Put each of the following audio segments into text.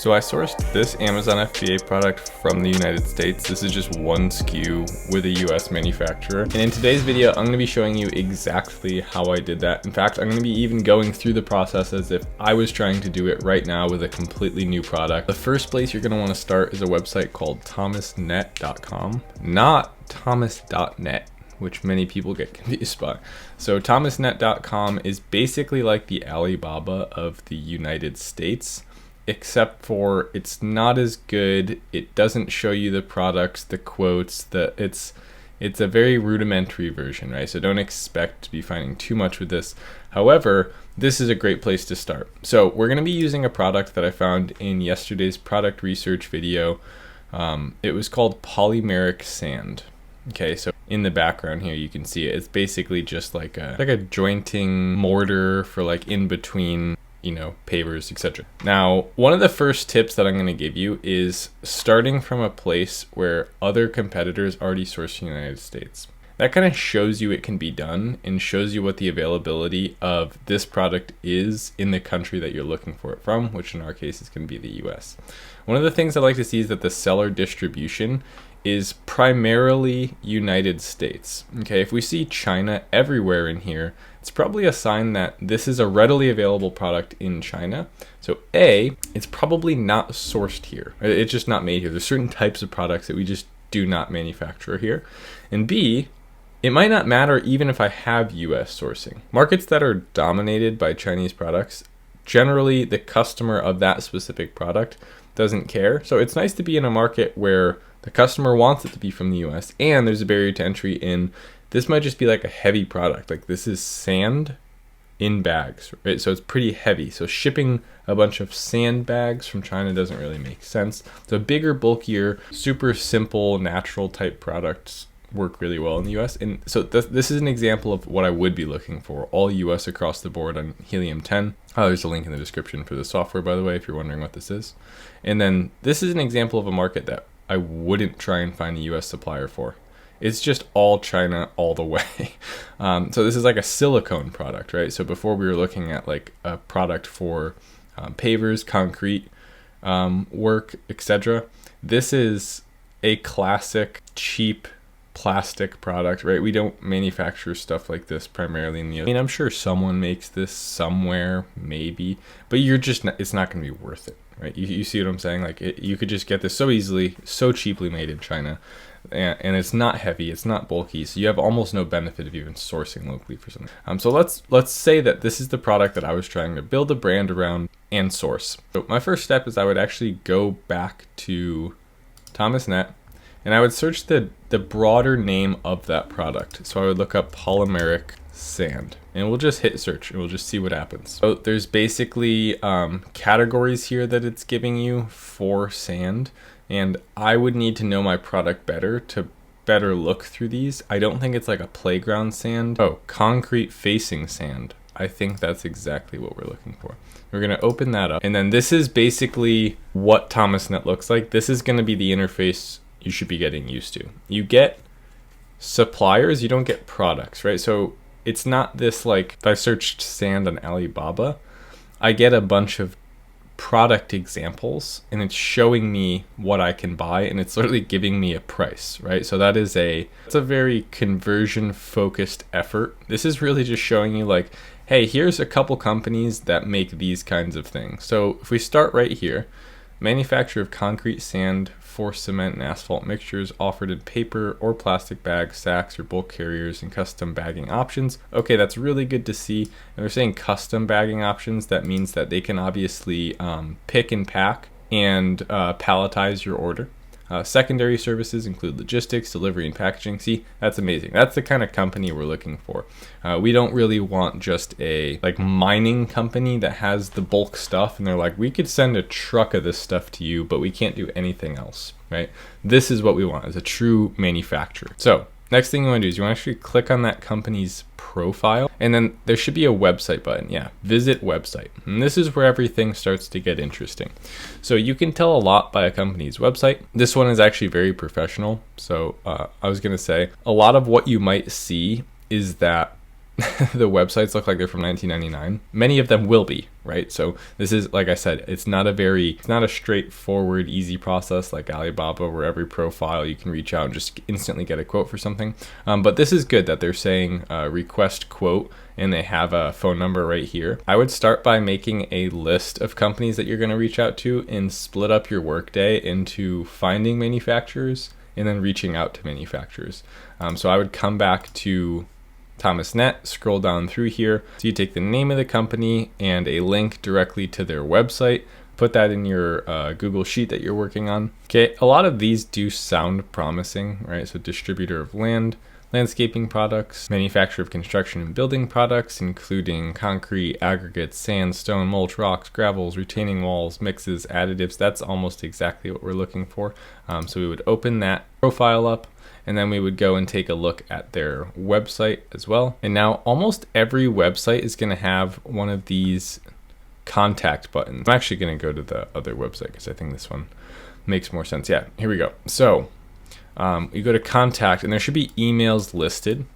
So I sourced this Amazon FBA product from the United States. This is just one SKU with a US manufacturer. And in today's video, I'm gonna be showing you exactly how I did that. In fact, I'm gonna be even going through the process as if I was trying to do it right now with a completely new product. The first place you're gonna wanna start is a website called thomasnet.com, not thomas.net, which many people get confused by. So thomasnet.com is basically like the Alibaba of the United States, except for it's not as good. It doesn't show you the products, the quotes, it's a very rudimentary version, right? So don't expect to be finding too much with this. However, this is a great place to start. So we're gonna be using a product that I found in yesterday's product research video. It was called polymeric sand. Okay, so in the background here, you can see it. It's basically just like a jointing mortar for like in between, you know, pavers, etc. Now, one of the first tips that I'm going to give you is starting from a place where other competitors already source in the United States. That kind of shows you it can be done and shows you what the availability of this product is in the country that you're looking for it from, which in our case is going to be the US. One of the things I like to see is that the seller distribution is primarily United States. Okay, if we see China everywhere in here, it's probably a sign that this is a readily available product in China. So A, it's probably not sourced here. It's just not made here. There's certain types of products that we just do not manufacture here. And B, it might not matter even if I have US sourcing. Markets that are dominated by Chinese products, generally the customer of that specific product doesn't care. So it's nice to be in a market where the customer wants it to be from the US and there's a barrier to entry in. This might just be like a heavy product. Like this is sand in bags, right? So it's pretty heavy. So shipping a bunch of sand bags from China doesn't really make sense. So bigger, bulkier, super simple, natural type products work really well in the US. And so this is an example of what I would be looking for, all US across the board on Helium 10. There's a link in the description for the software, by the way, if you're wondering what this is. And then this is an example of a market that I wouldn't try and find a US supplier for. It's just all China all the way. So this is like a silicone product, right? So before we were looking at like a product for pavers, concrete work, etc. This is a classic cheap plastic product, right? We don't manufacture stuff like this primarily in the US. I mean, I'm sure someone makes this somewhere, maybe, but it's not going to be worth it, right? You see what I'm saying? Like you could just get this so easily, so cheaply made in China. And it's not heavy, it's not bulky, so you have almost no benefit of even sourcing locally for something. So let's say that this is the product that I was trying to build a brand around and source. So my first step is I would actually go back to Thomasnet and I would search the broader name of that product. So I would look up polymeric sand and we'll just hit search and we'll just see what happens. So there's basically categories here that it's giving you for sand. And I would need to know my product better to better look through these. I don't think it's like a playground sand. Oh, concrete facing sand. I think that's exactly what we're looking for. We're gonna open that up. And then this is basically what Thomasnet looks like. This is gonna be the interface you should be getting used to. You get suppliers, you don't get products, right? So it's not this like, if I searched sand on Alibaba, I get a bunch of product examples and it's showing me what I can buy and it's literally giving me a price, right? So it's a very conversion focused effort. This is really just showing you like, hey, here's a couple companies that make these kinds of things. So if we start right here, manufacture of concrete, sand, forced cement and asphalt mixtures offered in paper or plastic bags, sacks, or bulk carriers and custom bagging options. Okay, that's really good to see. And they're saying custom bagging options. That means that they can obviously pick and pack and palletize your order. Secondary services include logistics, delivery, and packaging. See, that's amazing. That's the kind of company we're looking for. We don't really want just a like mining company that has the bulk stuff and they're like, we could send a truck of this stuff to you, but we can't do anything else, right? This is what we want as a true manufacturer. So next thing you want to do is you want to actually click on that company's profile and then there should be a website button. Yeah, visit website. And this is where everything starts to get interesting. So you can tell a lot by a company's website. This one is actually very professional. So I was going to say a lot of what you might see is that the websites look like they're from 1999. Many of them will be, right? So this is, like I said, it's not a straightforward, easy process like Alibaba, where every profile you can reach out and just instantly get a quote for something. But this is good that they're saying request quote, and they have a phone number right here. I would start by making a list of companies that you're going to reach out to and split up your workday into finding manufacturers and then reaching out to manufacturers. So I would come back to Thomasnet, scroll down through here. So you take the name of the company and a link directly to their website, put that in your Google Sheet that you're working on. Okay, a lot of these do sound promising, right? So distributor of land, landscaping products, manufacturer of construction and building products, including concrete, aggregates, sand, stone, mulch, rocks, gravels, retaining walls, mixes, additives. That's almost exactly what we're looking for. So we would open that profile up, and then we would go and take a look at their website as well. And now almost every website is going to have one of these contact buttons. I'm actually going to go to the other website because I think this one makes more sense. Yeah, here we go. So you go to contact, and there should be emails listed.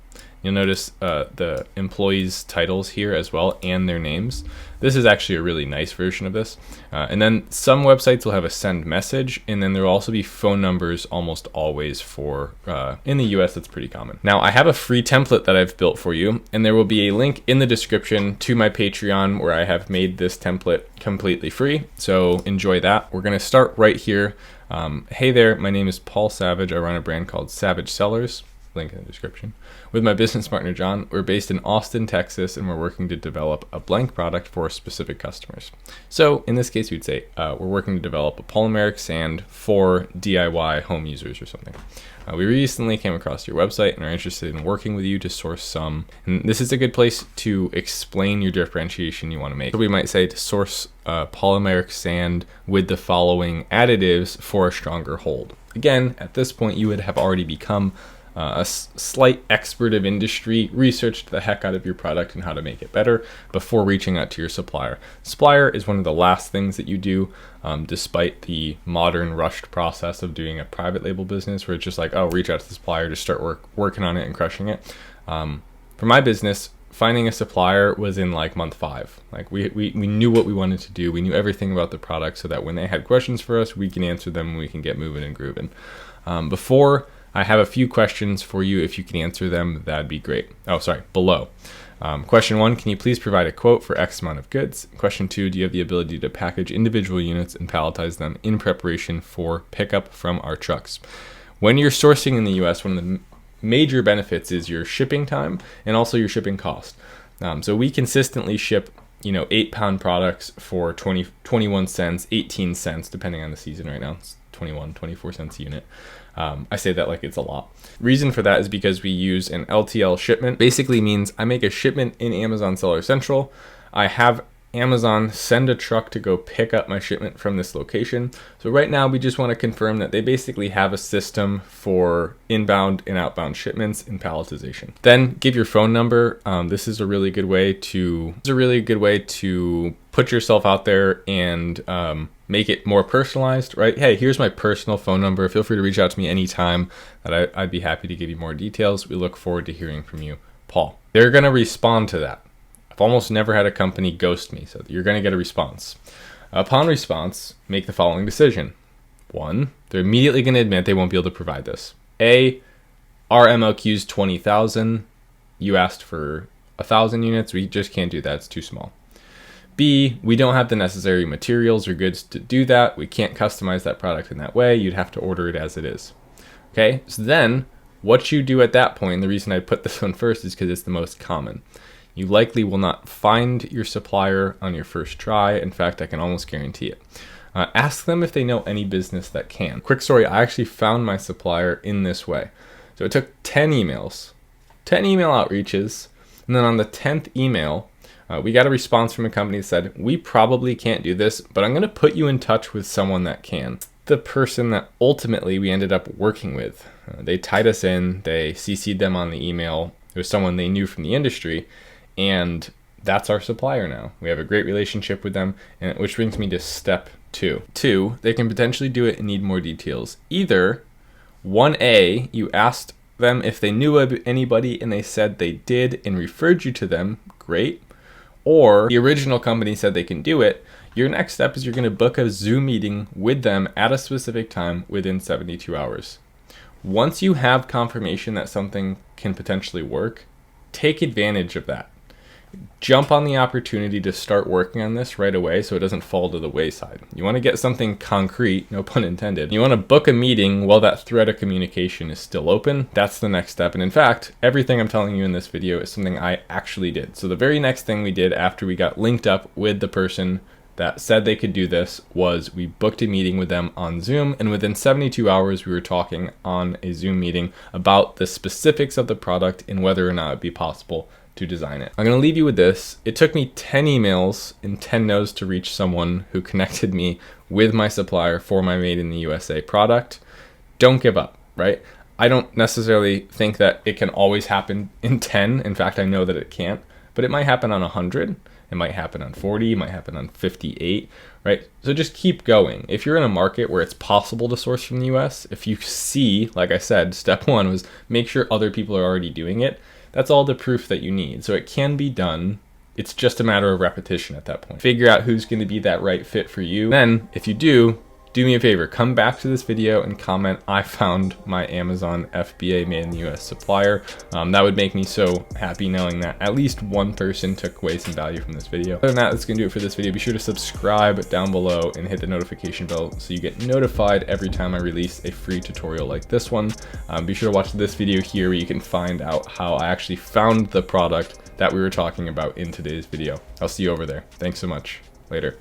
You'll notice the employees' titles here as well, and their names. This is actually a really nice version of this. And then some websites will have a send message, and then there will also be phone numbers almost always for, in the US, that's pretty common. Now, I have a free template that I've built for you, and there will be a link in the description to my Patreon where I have made this template completely free. So enjoy that. We're gonna start right here. Hey there, my name is Paul Savage. I run a brand called Savage Sellers. Link in the description. With my business partner John, we're based in Austin, Texas, and we're working to develop a blank product for specific customers. So in this case, we'd say we're working to develop a polymeric sand for DIY home users or something. We recently came across your website and are interested in working with you to source some. And this is a good place to explain your differentiation you want to make. So we might say to source polymeric sand with the following additives for a stronger hold. Again, at this point, you would have already become a slight expert of industry, researched the heck out of your product and how to make it better before reaching out to your supplier. Supplier is one of the last things that you do, despite the modern rushed process of doing a private label business where it's just like, oh, reach out to the supplier, just start working on it and crushing it. For my business, finding a supplier was in like month 5. Like we knew what we wanted to do. We knew everything about the product so that when they had questions for us, we can answer them and we can get moving and grooving. Before, I have a few questions for you. If you can answer them, that'd be great. Oh, sorry, below. Question 1, can you please provide a quote for X amount of goods? Question 2, do you have the ability to package individual units and palletize them in preparation for pickup from our trucks? When you're sourcing in the US, one of the major benefits is your shipping time and also your shipping cost. So we consistently ship 8-pound products for 21 cents, 18 cents, depending on the season right now. It's 24 cents a unit. I say that like it's a lot. Reason for that is because we use an LTL shipment. Basically means I make a shipment in Amazon Seller Central. I have Amazon send a truck to go pick up my shipment from this location. So right now we just want to confirm that they basically have a system for inbound and outbound shipments and palletization. Then give your phone number. This is a really good way to put yourself out there and make it more personalized, right? Hey, here's my personal phone number. Feel free to reach out to me anytime that I'd be happy to give you more details. We look forward to hearing from you, Paul. They're going to respond to that. I've almost never had a company ghost me, so you're going to get a response. Upon response, make the following decision. 1, they're immediately going to admit they won't be able to provide this. A, our MLQ's 20,000. You asked for 1,000 units. We just can't do that. It's too small. B, we don't have the necessary materials or goods to do that. We can't customize that product in that way. You'd have to order it as it is. Okay, so then what you do at that point, and the reason I put this one first is because it's the most common. You likely will not find your supplier on your first try. In fact, I can almost guarantee it. Ask them if they know any business that can. Quick story, I actually found my supplier in this way. So it took 10 emails, 10 email outreaches, and then on the 10th email, we got a response from a company that said, we probably can't do this, but I'm going to put you in touch with someone that can. The person that ultimately we ended up working with. They tied us in, they CC'd them on the email. It was someone they knew from the industry, and that's our supplier now. We have a great relationship with them, and which brings me to step 2. 2, they can potentially do it and need more details. Either 1A, you asked them. If they knew of anybody and they said they did and referred you to them, great. Or the original company said they can do it, your next step is you're going to book a Zoom meeting with them at a specific time within 72 hours. Once you have confirmation that something can potentially work, take advantage of that. Jump on the opportunity to start working on this right away so it doesn't fall to the wayside. You want to get something concrete, no pun intended. You want to book a meeting while that thread of communication is still open. That's the next step. And in fact, everything I'm telling you in this video is something I actually did. So the very next thing we did after we got linked up with the person that said they could do this was we booked a meeting with them on Zoom, and within 72 hours we were talking on a Zoom meeting about the specifics of the product and whether or not it'd be possible to design it. I'm going to leave you with this. It took me 10 emails and 10 no's to reach someone who connected me with my supplier for my Made in the USA product. Don't give up, right? I don't necessarily think that it can always happen in 10. In fact, I know that it can't, but it might happen on 100. It might happen on 40, it might happen on 58, right? So just keep going. If you're in a market where it's possible to source from the US, if you see, like I said, step one was make sure other people are already doing it. That's all the proof that you need. So it can be done. It's just a matter of repetition at that point. Figure out who's going to be that right fit for you. Then if you do me a favor, come back to this video and comment, I found my Amazon FBA Made in the US supplier. That would make me so happy knowing that at least one person took away some value from this video. Other than that, that's gonna do it for this video. Be sure to subscribe down below and hit the notification bell so you get notified every time I release a free tutorial like this one. Be sure to watch this video here where you can find out how I actually found the product that we were talking about in today's video. I'll see you over there. Thanks so much. Later.